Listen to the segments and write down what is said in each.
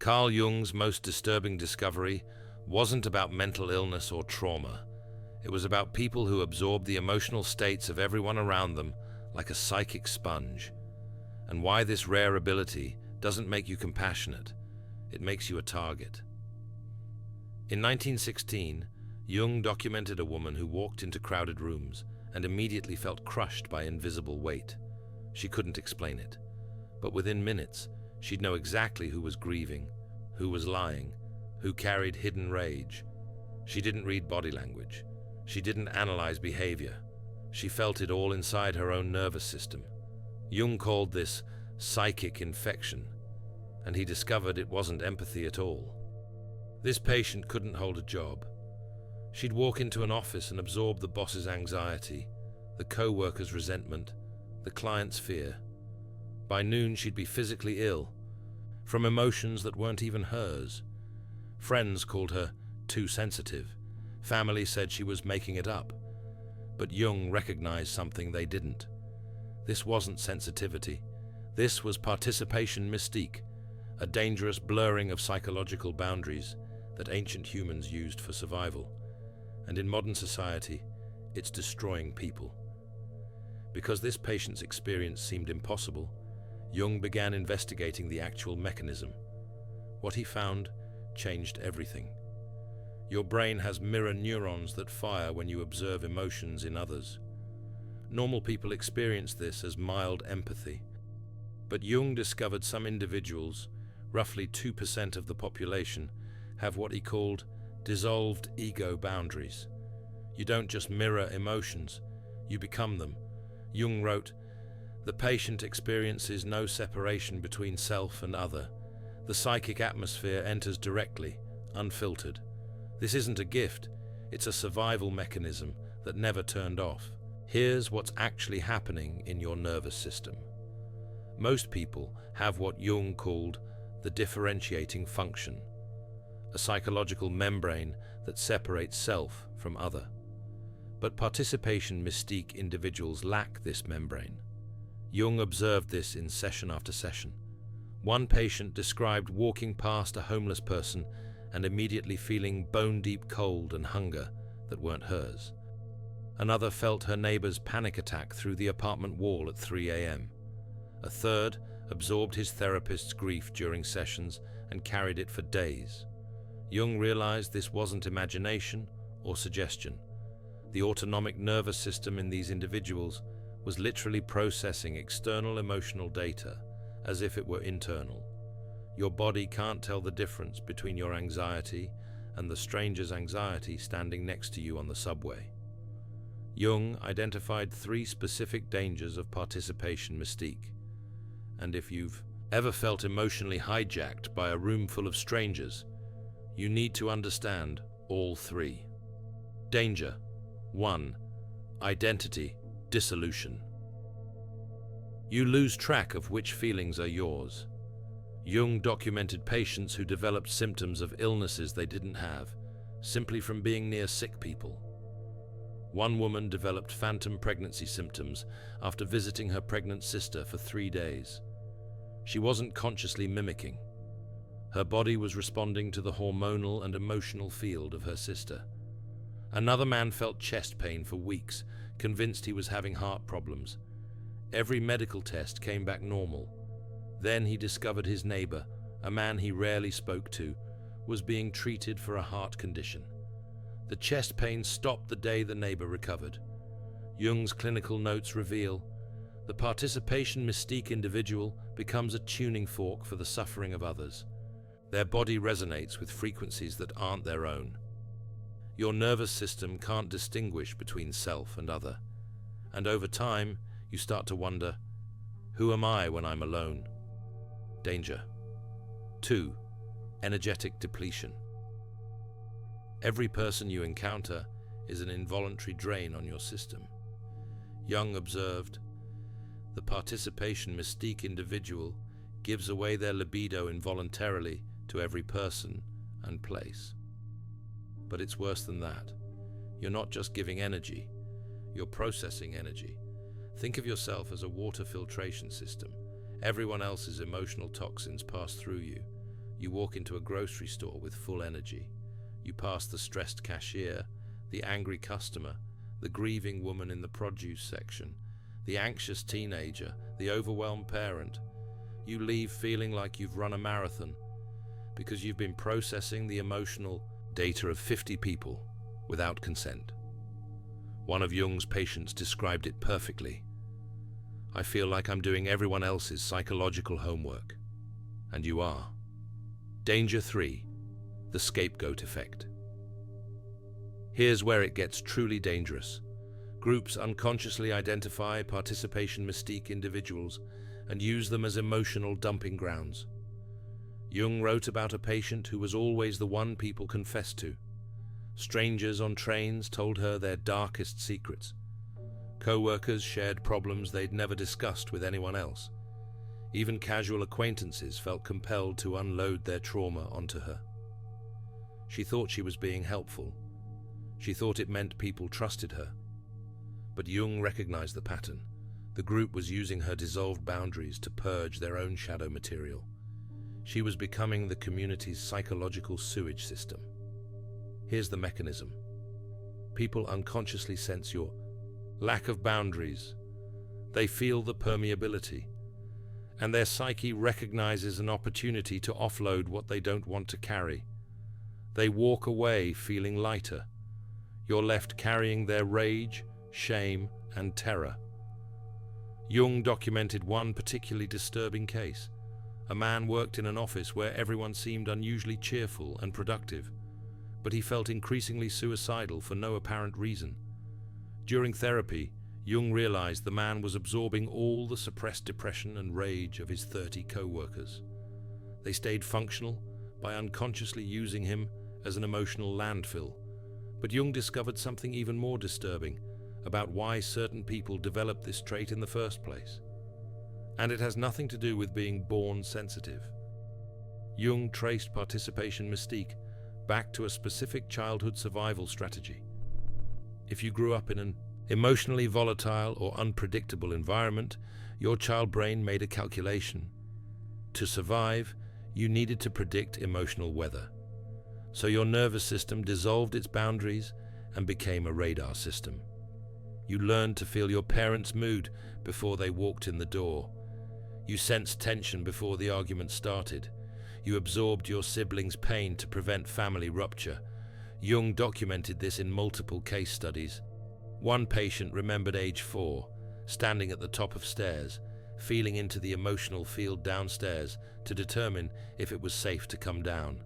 Carl Jung's most disturbing discovery wasn't about mental illness or trauma. It was about people who absorb the emotional states of everyone around them like a psychic sponge, and why this rare ability doesn't make you compassionate, it makes you a target. In 1916, Jung documented a woman who walked into crowded rooms and immediately felt crushed by invisible weight. She couldn't explain it, but within minutes, she'd know exactly who was grieving, who was lying, who carried hidden rage. She didn't read body language. She didn't analyze behavior. She felt it all inside her own nervous system. Jung called this psychic infection, and he discovered it wasn't empathy at all. This patient couldn't hold a job. She'd walk into an office and absorb the boss's anxiety, the co-worker's resentment, the client's fear. By noon, she'd be physically ill, from emotions that weren't even hers. Friends called her too sensitive. Family said she was making it up. But Jung recognized something they didn't. This wasn't sensitivity. This was participation mystique, a dangerous blurring of psychological boundaries that ancient humans used for survival. And in modern society, it's destroying people. Because this patient's experience seemed impossible, Jung began investigating the actual mechanism. What he found changed everything. Your brain has mirror neurons that fire when you observe emotions in others. Normal people experience this as mild empathy. But Jung discovered some individuals, roughly 2% of the population, have what he called dissolved ego boundaries. You don't just mirror emotions, you become them. Jung wrote, "The patient experiences no separation between self and other. The psychic atmosphere enters directly, unfiltered. This isn't a gift, it's a survival mechanism that never turned off. Here's what's actually happening in your nervous system." Most people have what Jung called the differentiating function, a psychological membrane that separates self from other. But participation mystique individuals lack this membrane. Jung observed this in session after session. One patient described walking past a homeless person and immediately feeling bone-deep cold and hunger that weren't hers. Another felt her neighbor's panic attack through the apartment wall at 3 a.m. A third absorbed his therapist's grief during sessions and carried it for days. Jung realized this wasn't imagination or suggestion. The autonomic nervous system in these individuals was literally processing external emotional data as if it were internal. Your body can't tell the difference between your anxiety and the stranger's anxiety standing next to you on the subway. Jung identified 3 specific dangers of participation mystique. And if you've ever felt emotionally hijacked by a room full of strangers, you need to understand all 3. Danger 1. Identity dissolution. You lose track of which feelings are yours. Jung documented patients who developed symptoms of illnesses they didn't have, simply from being near sick people. One woman developed phantom pregnancy symptoms after visiting her pregnant sister for 3 days. She wasn't consciously mimicking. Her body was responding to the hormonal and emotional field of her sister. Another man felt chest pain for weeks, convinced he was having heart problems. Every medical test came back normal. Then he discovered his neighbor, a man he rarely spoke to, was being treated for a heart condition. The chest pain stopped the day the neighbor recovered. Jung's clinical notes reveal the participation mystique individual becomes a tuning fork for the suffering of others. Their body resonates with frequencies that aren't their own. Your nervous system can't distinguish between self and other. And over time, you start to wonder, who am I when I'm alone? Danger. 2. Energetic depletion. Every person you encounter is an involuntary drain on your system. Jung observed, the participation mystique individual gives away their libido involuntarily to every person and place. But it's worse than that. You're not just giving energy, you're processing energy. Think of yourself as a water filtration system. Everyone else's emotional toxins pass through you. You walk into a grocery store with full energy. You pass the stressed cashier, the angry customer, the grieving woman in the produce section, the anxious teenager, the overwhelmed parent. You leave feeling like you've run a marathon because you've been processing the emotional data of 50 people without consent. One of Jung's patients described it perfectly. I feel like I'm doing everyone else's psychological homework. And you are. Danger 3. The scapegoat effect. Here's where it gets truly dangerous. Groups unconsciously identify participation mystique individuals and use them as emotional dumping grounds. Jung wrote about a patient who was always the one people confessed to. Strangers on trains told her their darkest secrets. Co-workers shared problems they'd never discussed with anyone else. Even casual acquaintances felt compelled to unload their trauma onto her. She thought she was being helpful. She thought it meant people trusted her. But Jung recognized the pattern. The group was using her dissolved boundaries to purge their own shadow material. She was becoming the community's psychological sewage system. Here's the mechanism. People unconsciously sense your lack of boundaries. They feel the permeability, and their psyche recognizes an opportunity to offload what they don't want to carry. They walk away feeling lighter. You're left carrying their rage, shame, and terror. Jung documented one particularly disturbing case. A man worked in an office where everyone seemed unusually cheerful and productive, but he felt increasingly suicidal for no apparent reason. During therapy, Jung realized the man was absorbing all the suppressed depression and rage of his 30 co-workers. They stayed functional by unconsciously using him as an emotional landfill. But Jung discovered something even more disturbing about why certain people develop this trait in the first place. And it has nothing to do with being born sensitive. Jung traced participation mystique back to a specific childhood survival strategy. If you grew up in an emotionally volatile or unpredictable environment, your child brain made a calculation. To survive, you needed to predict emotional weather. So your nervous system dissolved its boundaries and became a radar system. You learned to feel your parents' mood before they walked in the door. You sensed tension before the argument started. You absorbed your siblings' pain to prevent family rupture. Jung documented this in multiple case studies. One patient remembered age 4, standing at the top of stairs, feeling into the emotional field downstairs to determine if it was safe to come down.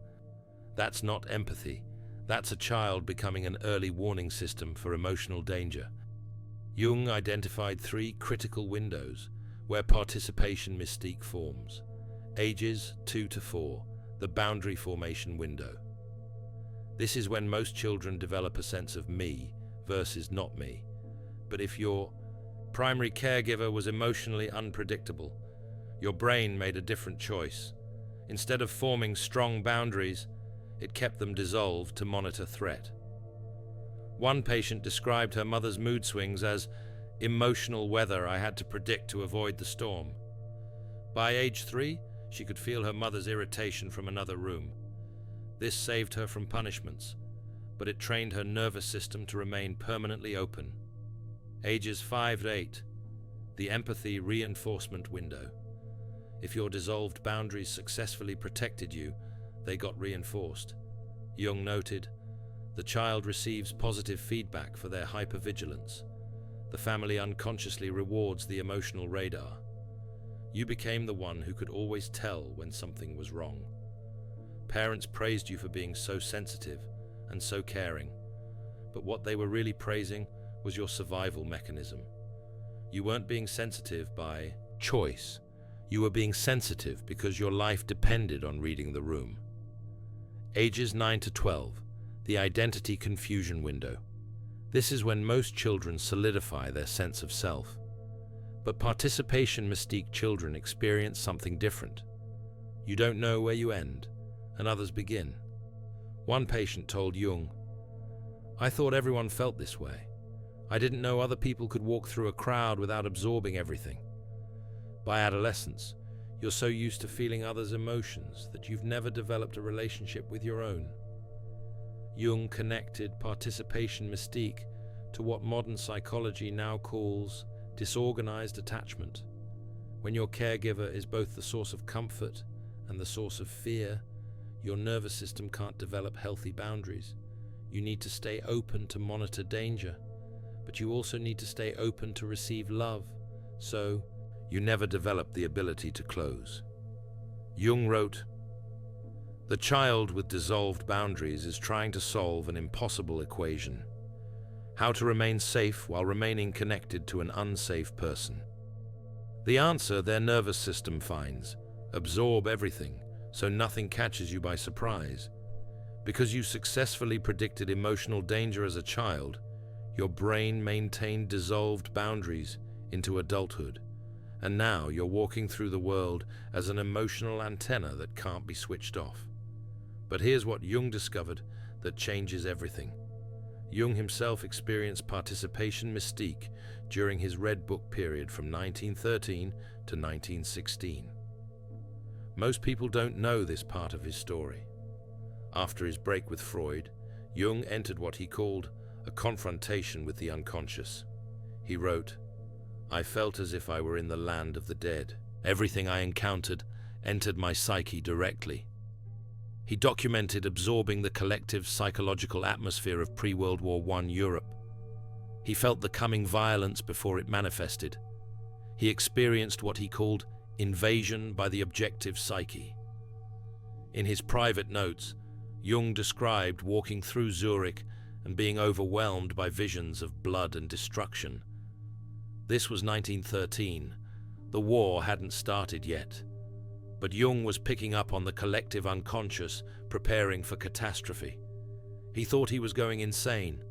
That's not empathy. That's a child becoming an early warning system for emotional danger. Jung identified 3 critical windows where participation mystique forms. Ages 2 to 4, the boundary formation window. This is when most children develop a sense of me versus not me. But if your primary caregiver was emotionally unpredictable, your brain made a different choice. Instead of forming strong boundaries, it kept them dissolved to monitor threat. One patient described her mother's mood swings as emotional weather I had to predict to avoid the storm. By age 3, she could feel her mother's irritation from another room. This saved her from punishments, but it trained her nervous system to remain permanently open. Ages 5 to 8, the empathy reinforcement window. If your dissolved boundaries successfully protected you, they got reinforced. Jung noted, the child receives positive feedback for their hypervigilance. The family unconsciously rewards the emotional radar. You became the one who could always tell when something was wrong. Parents praised you for being so sensitive and so caring, but what they were really praising was your survival mechanism. You weren't being sensitive by choice. You were being sensitive because your life depended on reading the room. Ages 9 to 12, the identity confusion window. This is when most children solidify their sense of self. But participation mystique children experience something different. You don't know where you end, and others begin. One patient told Jung, I thought everyone felt this way. I didn't know other people could walk through a crowd without absorbing everything. By adolescence, You're so used to feeling others' emotions that you've never developed a relationship with your own. Jung connected participation mystique to what modern psychology now calls disorganized attachment. When your caregiver is both the source of comfort and the source of fear, your nervous system can't develop healthy boundaries. You need to stay open to monitor danger, but you also need to stay open to receive love, so you never develop the ability to close. Jung wrote, "The child with dissolved boundaries is trying to solve an impossible equation: how to remain safe while remaining connected to an unsafe person. The answer their nervous system finds: absorb everything, so nothing catches you by surprise. Because you successfully predicted emotional danger as a child, your brain maintained dissolved boundaries into adulthood, and now you're walking through the world as an emotional antenna that can't be switched off." But here's what Jung discovered that changes everything. Jung himself experienced participation mystique during his Red Book period from 1913 to 1916. Most people don't know this part of his story. After his break with Freud, Jung entered what he called a confrontation with the unconscious. He wrote, "I felt as if I were in the land of the dead. Everything I encountered entered my psyche directly." He documented absorbing the collective psychological atmosphere of pre-World War I Europe. He felt the coming violence before it manifested. He experienced what he called invasion by the objective psyche. In his private notes, Jung described walking through Zurich and being overwhelmed by visions of blood and destruction. This was 1913. The war hadn't started yet. But Jung was picking up on the collective unconscious, preparing for catastrophe. He thought he was going insane.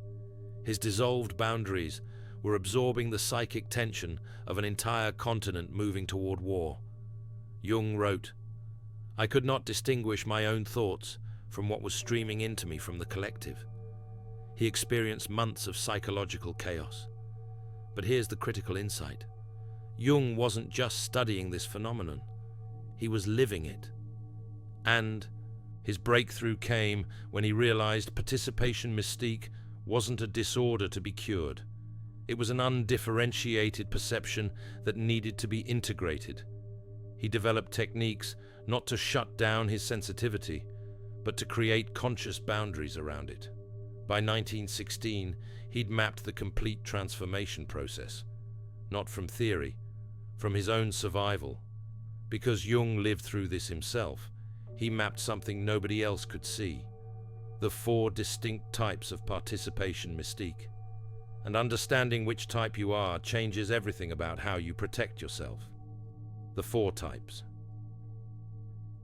His dissolved boundaries were absorbing the psychic tension of an entire continent moving toward war. Jung wrote, "I could not distinguish my own thoughts from what was streaming into me from the collective." He experienced months of psychological chaos. But here's the critical insight. Jung wasn't just studying this phenomenon. He was living it. And his breakthrough came when he realized participation mystique wasn't a disorder to be cured. It was an undifferentiated perception that needed to be integrated. He developed techniques not to shut down his sensitivity, but to create conscious boundaries around it. By 1916, he'd mapped the complete transformation process, not from theory, from his own survival. Because Jung lived through this himself, he mapped something nobody else could see: the 4 distinct types of participation mystique. And understanding which type you are changes everything about how you protect yourself. The 4 types.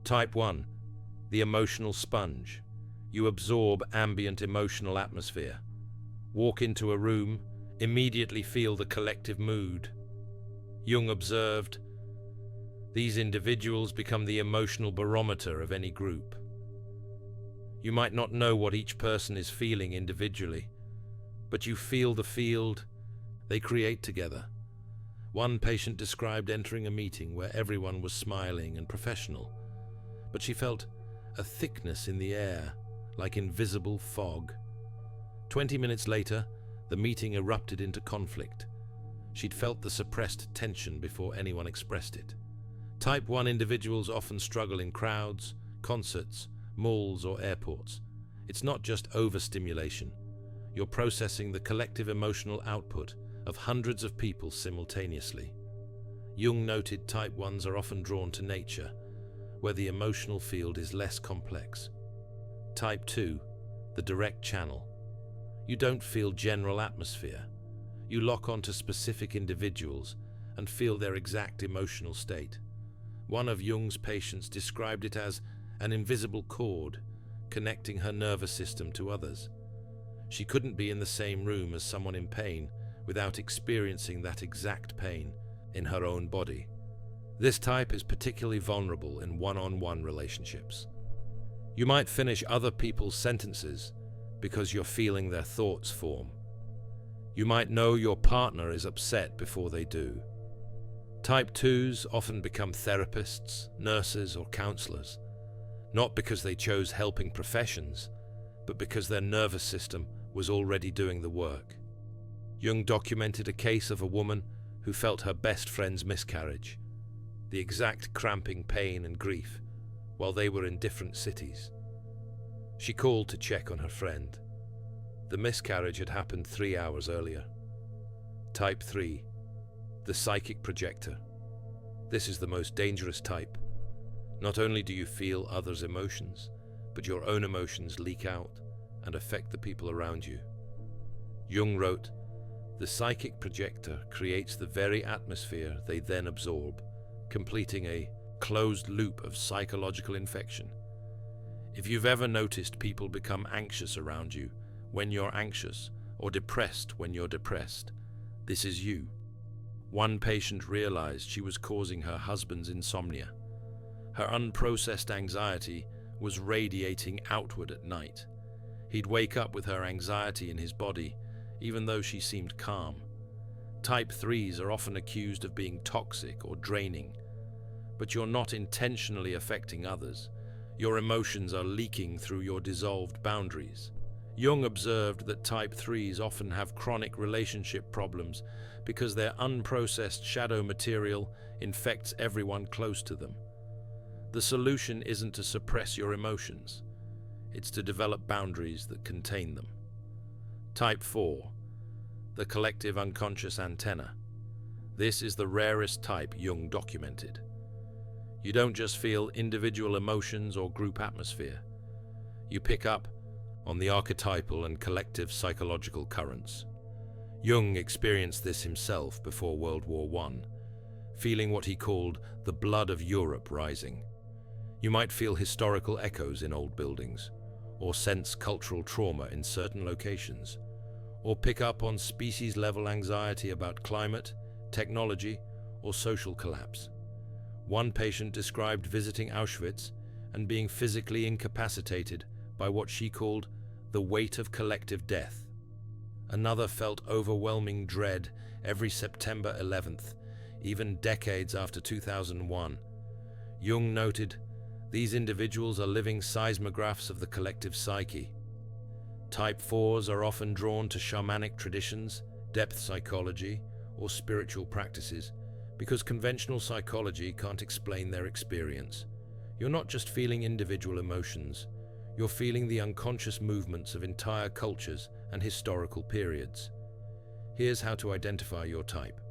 Type 1, the emotional sponge. You absorb ambient emotional atmosphere. Walk into a room, immediately feel the collective mood. Jung observed, these individuals become the emotional barometer of any group. You might not know what each person is feeling individually, but you feel the field they create together. One patient described entering a meeting where everyone was smiling and professional, but she felt a thickness in the air, like invisible fog. 20 minutes later, the meeting erupted into conflict. She'd felt the suppressed tension before anyone expressed it. Type 1 individuals often struggle in crowds, concerts, malls, or airports. It's not just overstimulation. You're processing the collective emotional output of hundreds of people simultaneously. Jung noted Type 1s are often drawn to nature, where the emotional field is less complex. Type 2, the direct channel. You don't feel general atmosphere. You lock onto specific individuals and feel their exact emotional state. One of Jung's patients described it as an invisible cord connecting her nervous system to others. She couldn't be in the same room as someone in pain without experiencing that exact pain in her own body. This type is particularly vulnerable in one-on-one relationships. You might finish other people's sentences because you're feeling their thoughts form. You might know your partner is upset before they do. Type 2s often become therapists, nurses, or counselors, not because they chose helping professions, but because their nervous system was already doing the work. Jung documented a case of a woman who felt her best friend's miscarriage, the exact cramping pain and grief, while they were in different cities. She called to check on her friend. The miscarriage had happened 3 hours earlier. Type 3, the psychic projector. This is the most dangerous type. Not only do you feel others' emotions, but your own emotions leak out and affect the people around you. Jung wrote, "The psychic projector creates the very atmosphere they then absorb, completing a closed loop of psychological infection." If you've ever noticed people become anxious around you when you're anxious, or depressed when you're depressed, this is you. One patient realized she was causing her husband's insomnia. Her unprocessed anxiety was radiating outward at night. He'd wake up with her anxiety in his body, even though she seemed calm. Type 3s are often accused of being toxic or draining, but you're not intentionally affecting others. Your emotions are leaking through your dissolved boundaries. Jung observed that Type 3s often have chronic relationship problems because their unprocessed shadow material infects everyone close to them. The solution isn't to suppress your emotions, it's to develop boundaries that contain them. Type 4, the collective unconscious antenna. This is the rarest type Jung documented. You don't just feel individual emotions or group atmosphere. You pick up on the archetypal and collective psychological currents. Jung experienced this himself before World War I, feeling what he called the blood of Europe rising. You might feel historical echoes in old buildings, or sense cultural trauma in certain locations, or pick up on species-level anxiety about climate, technology, or social collapse. One patient described visiting Auschwitz and being physically incapacitated by what she called the weight of collective death. Another felt overwhelming dread every September 11th, even decades after 2001. Jung noted, these individuals are living seismographs of the collective psyche. Type 4s are often drawn to shamanic traditions, depth psychology, or spiritual practices, because conventional psychology can't explain their experience. You're not just feeling individual emotions, you're feeling the unconscious movements of entire cultures and historical periods. Here's how to identify your type.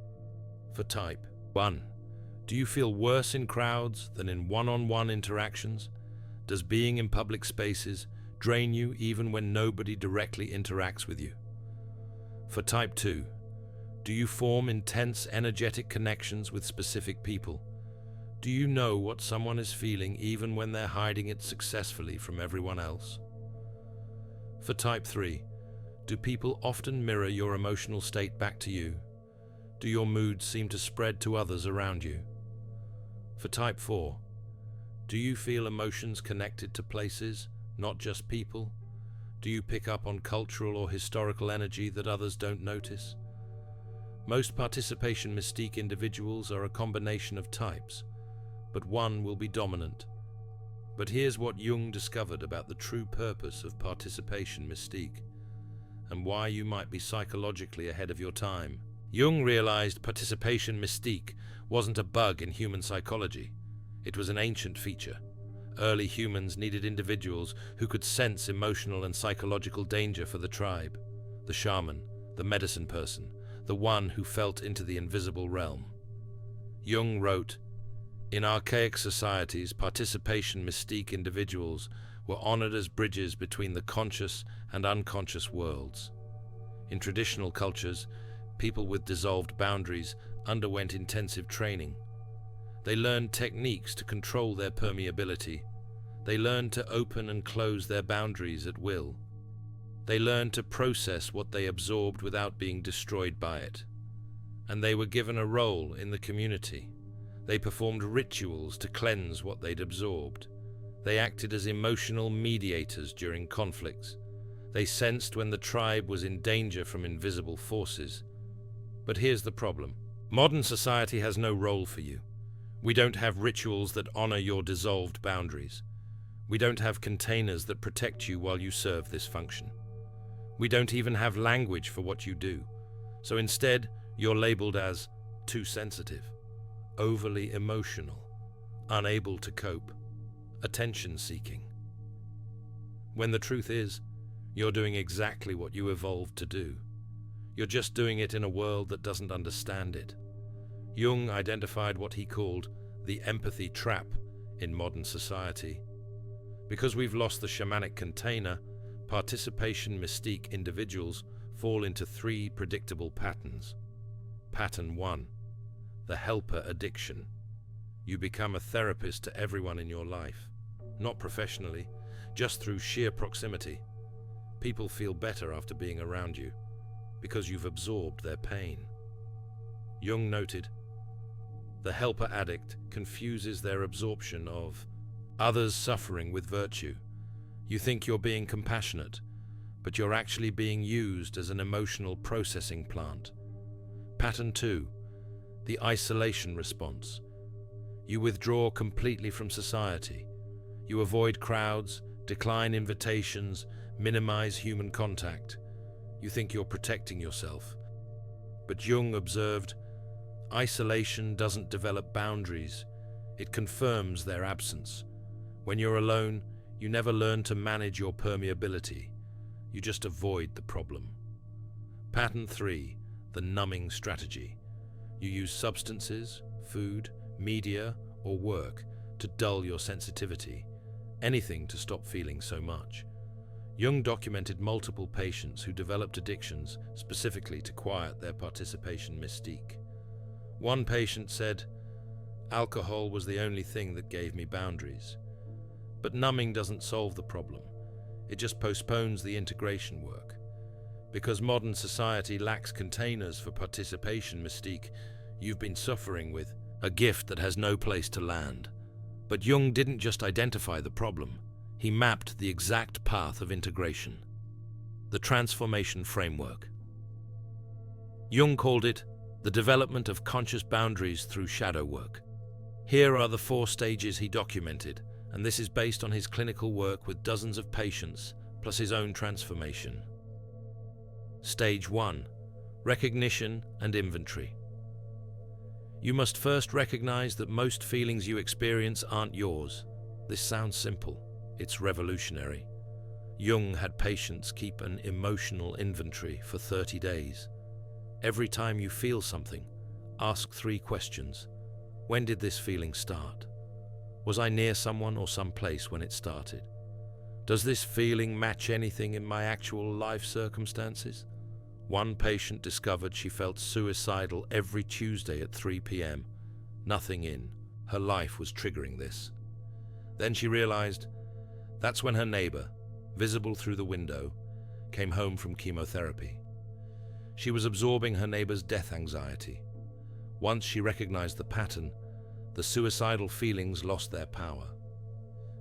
For type 1, do you feel worse in crowds than in one-on-one interactions? Does being in public spaces drain you even when nobody directly interacts with you? For type 2, do you form intense energetic connections with specific people? Do you know what someone is feeling even when they're hiding it successfully from everyone else? For type 3, do people often mirror your emotional state back to you? Do your moods seem to spread to others around you? For type 4, do you feel emotions connected to places, not just people? Do you pick up on cultural or historical energy that others don't notice? Most participation mystique individuals are a combination of types, but one will be dominant. But here's what Jung discovered about the true purpose of participation mystique, and why you might be psychologically ahead of your time. Jung realized participation mystique wasn't a bug in human psychology. It was an ancient feature. Early humans needed individuals who could sense emotional and psychological danger for the tribe, the shaman, the medicine person, the one who felt into the invisible realm. Jung wrote, in archaic societies, participation mystique individuals were honored as bridges between the conscious and unconscious worlds. In traditional cultures, people with dissolved boundaries underwent intensive training. They learned techniques to control their permeability. They learned to open and close their boundaries at will. They learned to process what they absorbed without being destroyed by it. And they were given a role in the community. They performed rituals to cleanse what they'd absorbed. They acted as emotional mediators during conflicts. They sensed when the tribe was in danger from invisible forces. But here's the problem. Modern society has no role for you. We don't have rituals that honor your dissolved boundaries. We don't have containers that protect you while you serve this function. We don't even have language for what you do. So instead, you're labeled as too sensitive, overly emotional, unable to cope, attention-seeking. When the truth is, you're doing exactly what you evolved to do. You're just doing it in a world that doesn't understand it. Jung identified what he called the empathy trap in modern society. Because we've lost the shamanic container, participation mystique individuals fall into three predictable patterns. Pattern 1, the helper addiction. You become a therapist to everyone in your life, not professionally, just through sheer proximity. People feel better after being around you because you've absorbed their pain. Jung noted, the helper addict confuses their absorption of others' suffering with virtue. You think you're being compassionate, but you're actually being used as an emotional processing plant. Pattern 2, the isolation response. You withdraw completely from society. You avoid crowds, decline invitations, minimize human contact. You think you're protecting yourself. But Jung observed, isolation doesn't develop boundaries. It confirms their absence. When you're alone, you never learn to manage your permeability. You just avoid the problem. Pattern 3, the numbing strategy. You use substances, food, media, or work to dull your sensitivity. Anything to stop feeling so much. Jung documented multiple patients who developed addictions specifically to quiet their participation mystique. One patient said, alcohol was the only thing that gave me boundaries. But numbing doesn't solve the problem. It just postpones the integration work. Because modern society lacks containers for participation mystique, you've been suffering with a gift that has no place to land. But Jung didn't just identify the problem. He mapped the exact path of integration. The transformation framework. Jung called it the development of conscious boundaries through shadow work. Here are the 4 stages he documented, and this is based on his clinical work with dozens of patients, plus his own transformation. Stage 1. Recognition and inventory. You must first recognize that most feelings you experience aren't yours. This sounds simple. It's revolutionary. Jung had patients keep an emotional inventory for 30 days. Every time you feel something, ask 3 questions. When did this feeling start? Was I near someone or someplace when it started? Does this feeling match anything in my actual life circumstances? One patient discovered she felt suicidal every Tuesday at 3 p.m. Nothing in her life was triggering this. Then she realized that's when her neighbor, visible through the window, came home from chemotherapy. She was absorbing her neighbor's death anxiety. Once she recognized the pattern, the suicidal feelings lost their power.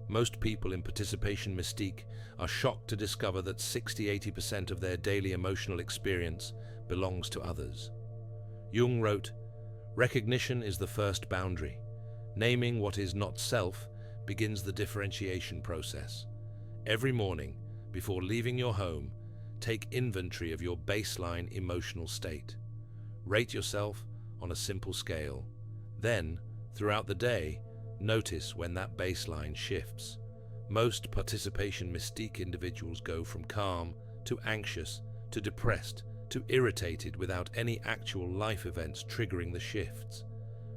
Most people in participation mystique are shocked to discover that 60–80% of their daily emotional experience belongs to others. Jung wrote, recognition is the first boundary. Naming what is not self begins the differentiation process. Every morning, before leaving your home, take inventory of your baseline emotional state. Rate yourself on a simple scale. Then, throughout the day, notice when that baseline shifts. Most participation mystique individuals go from calm to anxious to depressed to irritated without any actual life events triggering the shifts.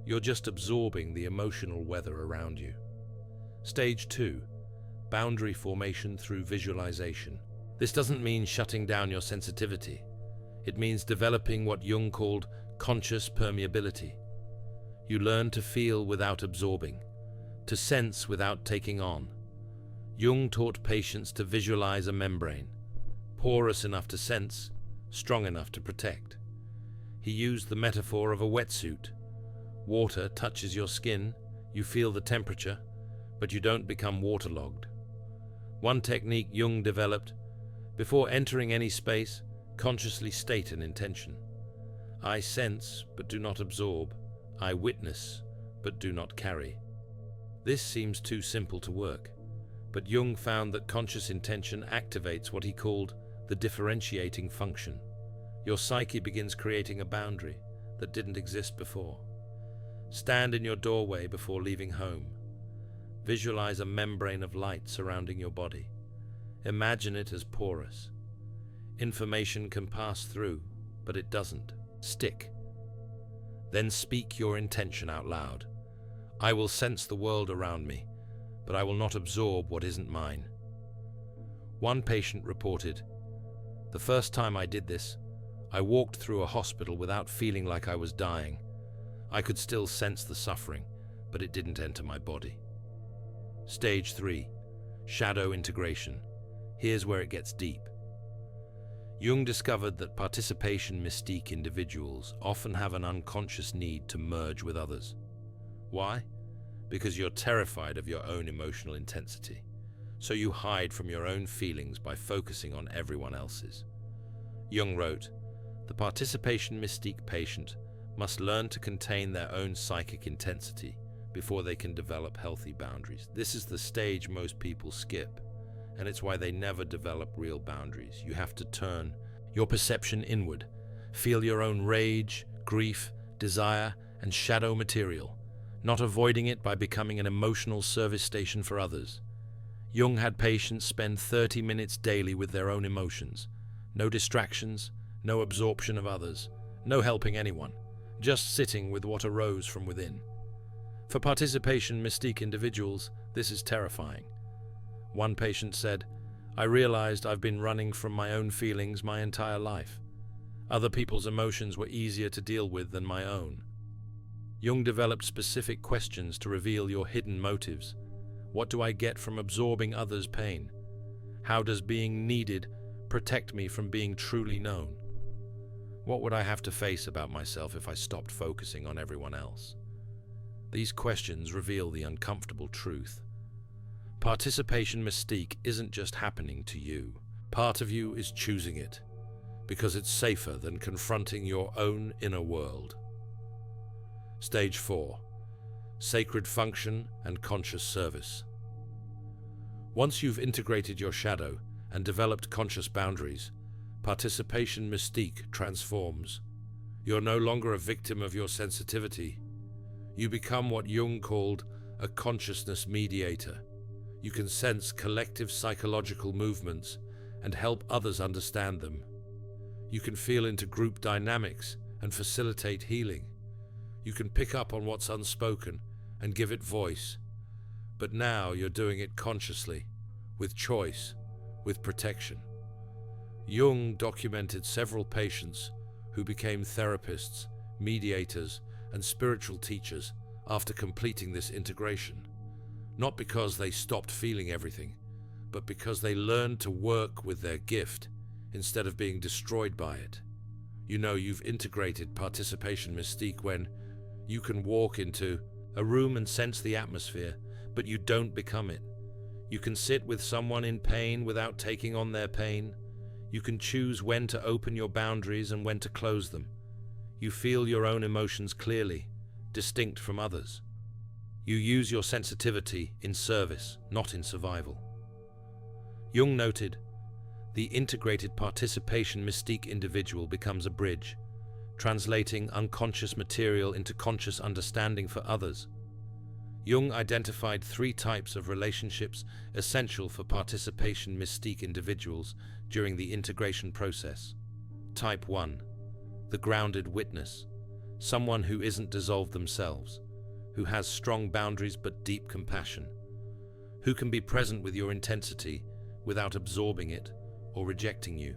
You're just absorbing the emotional weather around you. Stage 2. Boundary formation through visualization. This doesn't mean shutting down your sensitivity. It means developing what Jung called conscious permeability. You learn to feel without absorbing, to sense without taking on. Jung taught patients to visualize a membrane, porous enough to sense, strong enough to protect. He used the metaphor of a wetsuit. Water touches your skin, you feel the temperature, but you don't become waterlogged. One technique Jung developed: before entering any space, consciously state an intention. I sense but do not absorb. I witness but do not carry. This seems too simple to work, but Jung found that conscious intention activates what he called the differentiating function. Your psyche begins creating a boundary that didn't exist before. Stand in your doorway before leaving home. Visualize a membrane of light surrounding your body. Imagine it as porous. Information can pass through, but it doesn't stick. Then speak your intention out loud. I will sense the world around me, but I will not absorb what isn't mine. One patient reported, "The first time I did this, I walked through a hospital without feeling like I was dying. I could still sense the suffering, but it didn't enter my body." Stage 3. Shadow integration. Here's where it gets deep. Jung discovered that participation mystique individuals often have an unconscious need to merge with others. Why? Because you're terrified of your own emotional intensity, so you hide from your own feelings by focusing on everyone else's. Jung wrote, "The participation mystique patient must learn to contain their own psychic intensity before they can develop healthy boundaries. This is the stage most people skip, and it's why they never develop real boundaries. You have to turn your perception inward, feel your own rage, grief, desire, and shadow material, not avoiding it by becoming an emotional service station for others." Jung had patients spend 30 minutes daily with their own emotions. No distractions, no absorption of others, no helping anyone, just sitting with what arose from within. For participation mystique individuals, this is terrifying. One patient said, "I realized I've been running from my own feelings my entire life. Other people's emotions were easier to deal with than my own." Jung developed specific questions to reveal your hidden motives. What do I get from absorbing others' pain? How does being needed protect me from being truly known? What would I have to face about myself if I stopped focusing on everyone else? These questions reveal the uncomfortable truth. Participation mystique isn't just happening to you. Part of you is choosing it, because it's safer than confronting your own inner world. Stage 4. Sacred function and conscious service. Once you've integrated your shadow and developed conscious boundaries, participation mystique transforms. You're no longer a victim of your sensitivity. You become what Jung called a consciousness mediator. You can sense collective psychological movements and help others understand them. You can feel into group dynamics and facilitate healing. You can pick up on what's unspoken and give it voice. But now you're doing it consciously, with choice, with protection. Jung documented several patients who became therapists, mediators, and spiritual teachers after completing this integration. Not because they stopped feeling everything, but because they learned to work with their gift instead of being destroyed by it. You know, you've integrated participation mystique when you can walk into a room and sense the atmosphere, but you don't become it. You can sit with someone in pain without taking on their pain. You can choose when to open your boundaries and when to close them. You feel your own emotions clearly, distinct from others. You use your sensitivity in service, not in survival. Jung noted, the integrated participation mystique individual becomes a bridge, translating unconscious material into conscious understanding for others. Jung identified 3 types of relationships essential for participation mystique individuals during the integration process. Type 1. The grounded witness, someone who isn't dissolved themselves, who has strong boundaries but deep compassion, who can be present with your intensity without absorbing it or rejecting you.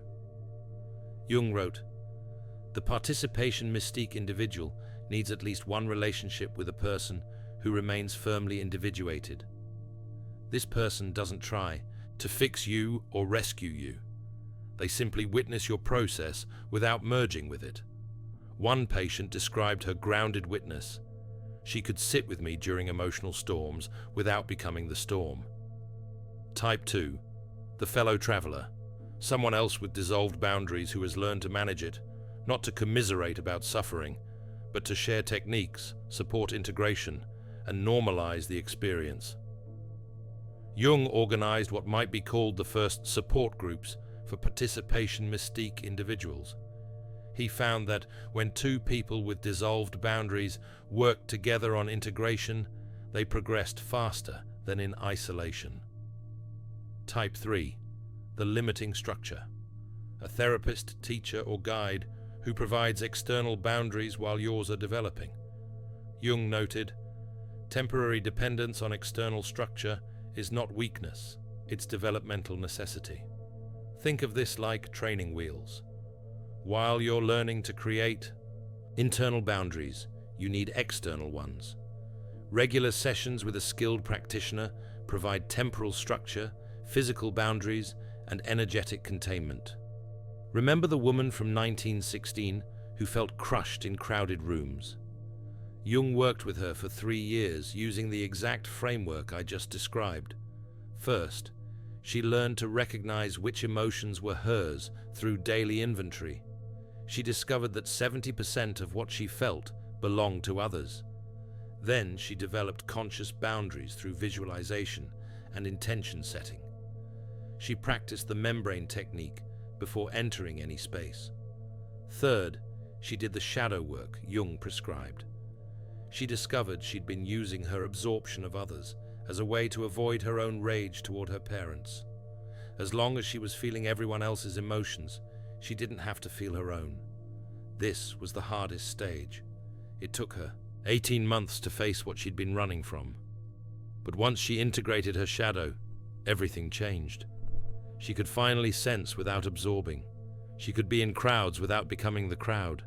Jung wrote, the participation mystique individual needs at least one relationship with a person who remains firmly individuated. This person doesn't try to fix you or rescue you. They simply witness your process without merging with it. One patient described her grounded witness. She could sit with me during emotional storms without becoming the storm. Type 2. The fellow traveler. Someone else with dissolved boundaries who has learned to manage it, not to commiserate about suffering, but to share techniques, support integration, and normalize the experience. Jung organized what might be called the first support groups for participation mystique individuals. He found that when two people with dissolved boundaries worked together on integration, they progressed faster than in isolation. Type 3. The limiting structure. A therapist, teacher, or guide who provides external boundaries while yours are developing. Jung noted, temporary dependence on external structure is not weakness, it's developmental necessity. Think of this like training wheels. While you're learning to create internal boundaries, you need external ones. Regular sessions with a skilled practitioner provide temporal structure, physical boundaries, and energetic containment. Remember the woman from 1916 who felt crushed in crowded rooms? Jung worked with her for 3 years using the exact framework I just described. First, she learned to recognize which emotions were hers through daily inventory. She discovered that 70% of what she felt belonged to others. Then she developed conscious boundaries through visualization and intention setting. She practiced the membrane technique before entering any space. Third, she did the shadow work Jung prescribed. She discovered she'd been using her absorption of others as a way to avoid her own rage toward her parents. As long as she was feeling everyone else's emotions, she didn't have to feel her own. This was the hardest stage. It took her 18 months to face what she'd been running from. But once she integrated her shadow, everything changed. She could finally sense without absorbing. She could be in crowds without becoming the crowd.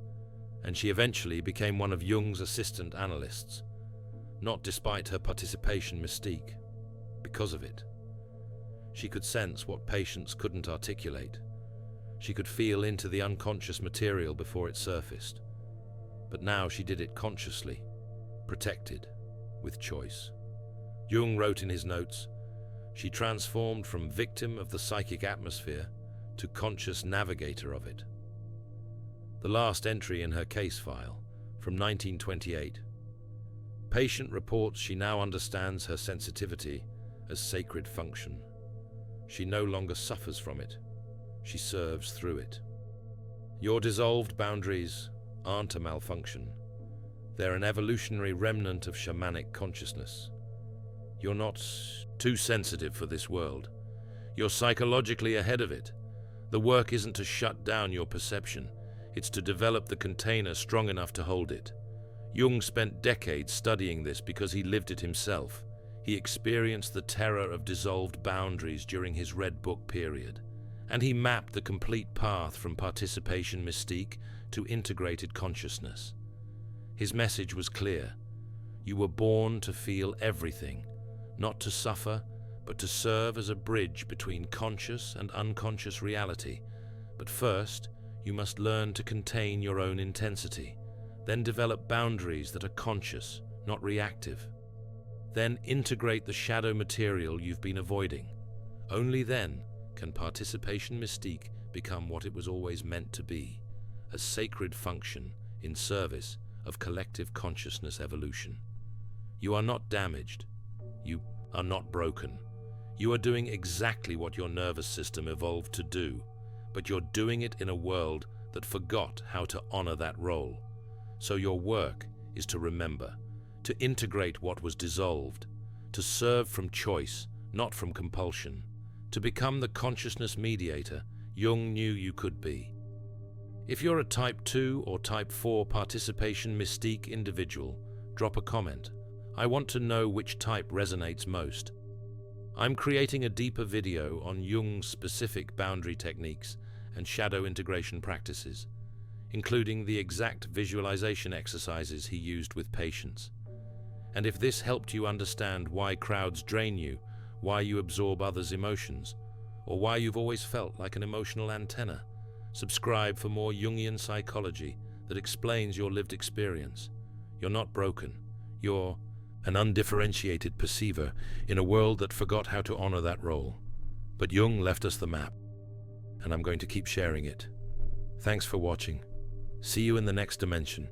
And she eventually became one of Jung's assistant analysts. Not despite her participation mystique, because of it. She could sense what patients couldn't articulate. She could feel into the unconscious material before it surfaced. But now she did it consciously, protected, with choice. Jung wrote in his notes, she transformed from victim of the psychic atmosphere to conscious navigator of it. The last entry in her case file, from 1928. Patient reports she now understands her sensitivity as sacred function. She no longer suffers from it. She serves through it. Your dissolved boundaries aren't a malfunction. They're an evolutionary remnant of shamanic consciousness. You're not too sensitive for this world. You're psychologically ahead of it. The work isn't to shut down your perception. It's to develop the container strong enough to hold it. Jung spent decades studying this because he lived it himself. He experienced the terror of dissolved boundaries during his Red Book period, and he mapped the complete path from participation mystique to integrated consciousness. His message was clear. You were born to feel everything, not to suffer, but to serve as a bridge between conscious and unconscious reality. But first, you must learn to contain your own intensity, then develop boundaries that are conscious, not reactive. Then integrate the shadow material you've been avoiding. Only then can participation mystique become what it was always meant to be, a sacred function in service of collective consciousness evolution. You are not damaged. You are not broken. You are doing exactly what your nervous system evolved to do, but you're doing it in a world that forgot how to honor that role. So your work is to remember, to integrate what was dissolved, to serve from choice, not from compulsion, to become the consciousness mediator Jung knew you could be. If you're a Type 2 or Type 4 participation mystique individual, drop a comment. I want to know which type resonates most. I'm creating a deeper video on Jung's specific boundary techniques and shadow integration practices, including the exact visualization exercises he used with patients. And if this helped you understand why crowds drain you, why you absorb others' emotions, or why you've always felt like an emotional antenna, subscribe for more Jungian psychology that explains your lived experience. You're not broken. You're an undifferentiated perceiver in a world that forgot how to honor that role. But Jung left us the map, and I'm going to keep sharing it. Thanks for watching. See you in the next dimension.